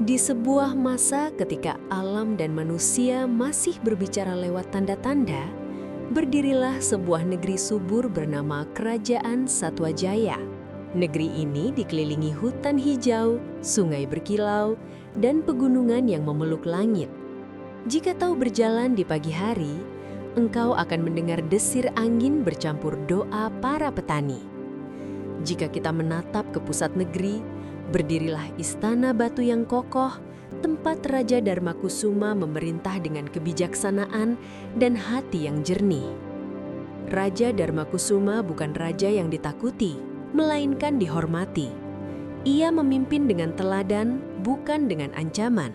Di sebuah masa ketika alam dan manusia masih berbicara lewat tanda-tanda, berdirilah sebuah negeri subur bernama Kerajaan Satwajaya. Negeri ini dikelilingi hutan hijau, sungai berkilau, dan pegunungan yang memeluk langit. Jika kau berjalan di pagi hari, engkau akan mendengar desir angin bercampur doa para petani. Jika kita menatap ke pusat negeri, berdirilah istana batu yang kokoh, tempat Raja Darmakusuma memerintah dengan kebijaksanaan dan hati yang jernih. Raja Darmakusuma bukan raja yang ditakuti, melainkan dihormati. Ia memimpin dengan teladan, bukan dengan ancaman.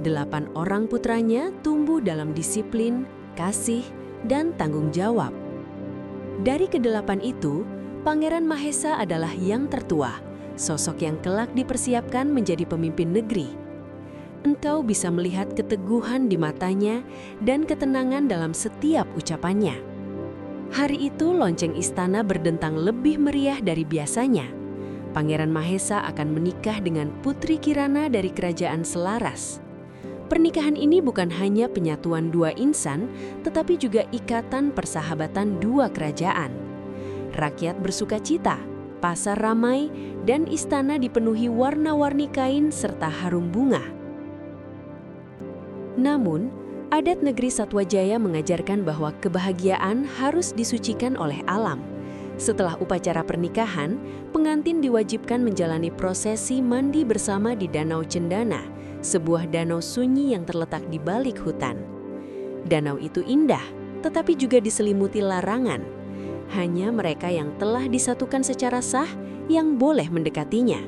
8 orang putranya tumbuh dalam disiplin, kasih, dan tanggung jawab. Dari ke-8 itu, Pangeran Mahesa adalah yang tertua, sosok yang kelak dipersiapkan menjadi pemimpin negeri. Engkau bisa melihat keteguhan di matanya dan ketenangan dalam setiap ucapannya. Hari itu lonceng istana berdentang lebih meriah dari biasanya. Pangeran Mahesa akan menikah dengan Putri Kirana dari Kerajaan Selaras. Pernikahan ini bukan hanya penyatuan 2 insan, tetapi juga ikatan persahabatan 2 kerajaan. Rakyat bersukacita, pasar ramai, dan istana dipenuhi warna-warni kain serta harum bunga. Namun, adat negeri Satwajaya mengajarkan bahwa kebahagiaan harus disucikan oleh alam. Setelah upacara pernikahan, pengantin diwajibkan menjalani prosesi mandi bersama di Danau Cendana, sebuah danau sunyi yang terletak di balik hutan. Danau itu indah, tetapi juga diselimuti larangan. Hanya mereka yang telah disatukan secara sah yang boleh mendekatinya.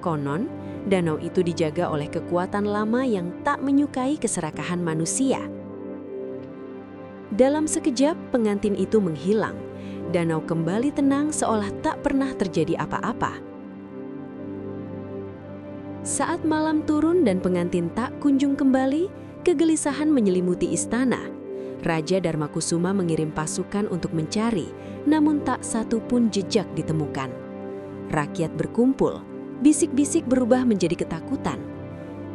Konon, danau itu dijaga oleh kekuatan lama yang tak menyukai keserakahan manusia. Dalam sekejap, pengantin itu menghilang. Danau kembali tenang seolah tak pernah terjadi apa-apa. Saat malam turun dan pengantin tak kunjung kembali, kegelisahan menyelimuti istana. Raja Darmakusuma mengirim pasukan untuk mencari, namun tak satu pun jejak ditemukan. Rakyat berkumpul, bisik-bisik berubah menjadi ketakutan.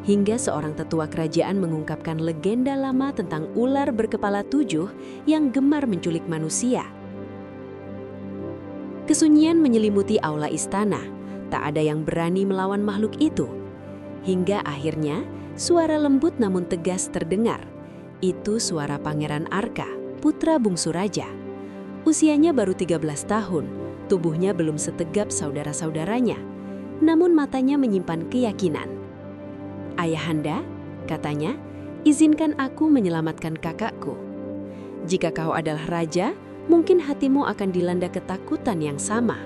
Hingga seorang tetua kerajaan mengungkapkan legenda lama tentang ular berkepala 7 yang gemar menculik manusia. Kesunyian menyelimuti aula istana, tak ada yang berani melawan makhluk itu. Hingga akhirnya, suara lembut namun tegas terdengar. Itu suara Pangeran Arka, putra bungsu raja. Usianya baru 13 tahun, tubuhnya belum setegap saudara-saudaranya. Namun matanya menyimpan keyakinan. "Ayahanda," katanya, "izinkan aku menyelamatkan kakakku. Jika kau adalah raja, mungkin hatimu akan dilanda ketakutan yang sama.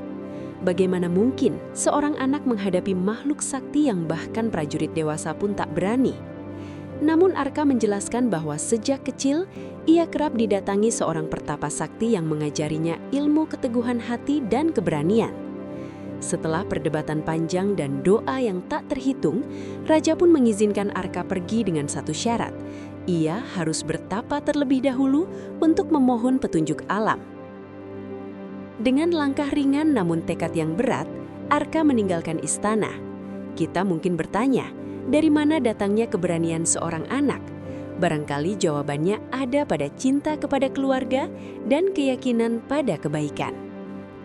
Bagaimana mungkin seorang anak menghadapi makhluk sakti yang bahkan prajurit dewasa pun tak berani?" Namun Arka menjelaskan bahwa sejak kecil, ia kerap didatangi seorang pertapa sakti yang mengajarinya ilmu keteguhan hati dan keberanian. Setelah perdebatan panjang dan doa yang tak terhitung, raja pun mengizinkan Arka pergi dengan satu syarat. Ia harus bertapa terlebih dahulu untuk memohon petunjuk alam. Dengan langkah ringan namun tekad yang berat, Arka meninggalkan istana. Kita mungkin bertanya, dari mana datangnya keberanian seorang anak? Barangkali jawabannya ada pada cinta kepada keluarga dan keyakinan pada kebaikan.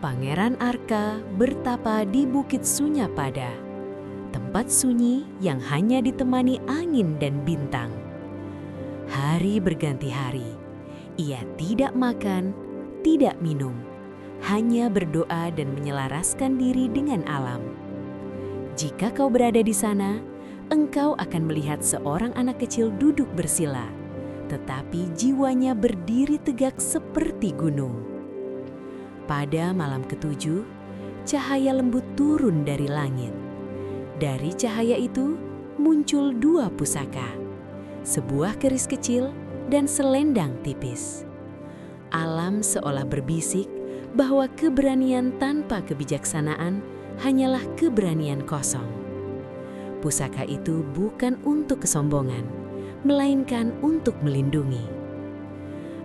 Pangeran Arka bertapa di Bukit Sunyapada, tempat sunyi yang hanya ditemani angin dan bintang. Hari berganti hari, ia tidak makan, tidak minum, hanya berdoa dan menyelaraskan diri dengan alam. Jika kau berada di sana, engkau akan melihat seorang anak kecil duduk bersila, tetapi jiwanya berdiri tegak seperti gunung. Pada malam ke-7, cahaya lembut turun dari langit. Dari cahaya itu muncul 2 pusaka, sebuah keris kecil dan selendang tipis. Alam seolah berbisik bahwa keberanian tanpa kebijaksanaan hanyalah keberanian kosong. Pusaka itu bukan untuk kesombongan, melainkan untuk melindungi.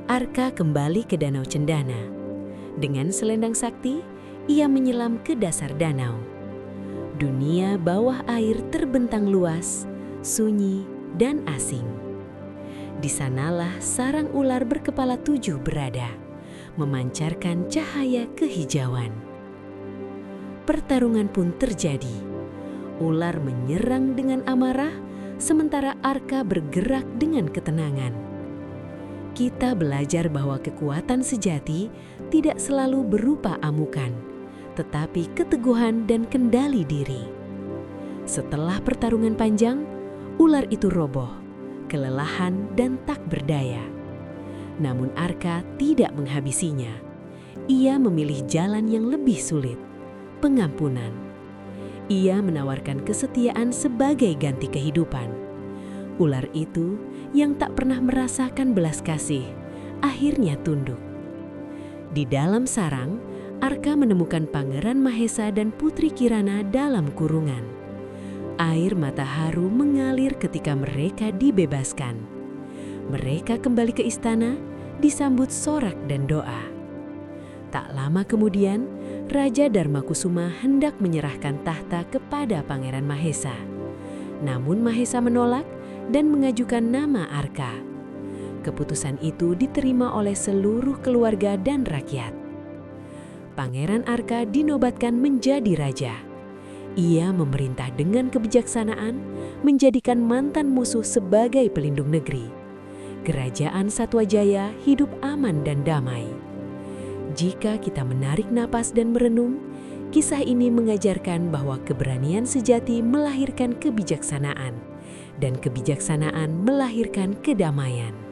Arka kembali ke Danau Cendana. Dengan selendang sakti, ia menyelam ke dasar danau. Dunia bawah air terbentang luas, sunyi, dan asing. Di sanalah sarang ular berkepala 7 berada, memancarkan cahaya kehijauan. Pertarungan pun terjadi. Ular menyerang dengan amarah, sementara Arka bergerak dengan ketenangan. Kita belajar bahwa kekuatan sejati tidak selalu berupa amukan, tetapi keteguhan dan kendali diri. Setelah pertarungan panjang, ular itu roboh, kelelahan dan tak berdaya. Namun Arka tidak menghabisinya. Ia memilih jalan yang lebih sulit, pengampunan. Ia menawarkan kesetiaan sebagai ganti kehidupan. Ular itu yang tak pernah merasakan belas kasih, akhirnya tunduk. Di dalam sarang, Arka menemukan Pangeran Mahesa dan Putri Kirana dalam kurungan. Air mata haru mengalir ketika mereka dibebaskan. Mereka kembali ke istana, disambut sorak dan doa. Tak lama kemudian, Raja Darmakusuma hendak menyerahkan tahta kepada Pangeran Mahesa. Namun Mahesa menolak dan mengajukan nama Arka. Keputusan itu diterima oleh seluruh keluarga dan rakyat. Pangeran Arka dinobatkan menjadi raja. Ia memerintah dengan kebijaksanaan, menjadikan mantan musuh sebagai pelindung negeri. Kerajaan Satwajaya hidup aman dan damai. Jika kita menarik napas dan merenung, kisah ini mengajarkan bahwa keberanian sejati melahirkan kebijaksanaan, dan kebijaksanaan melahirkan kedamaian.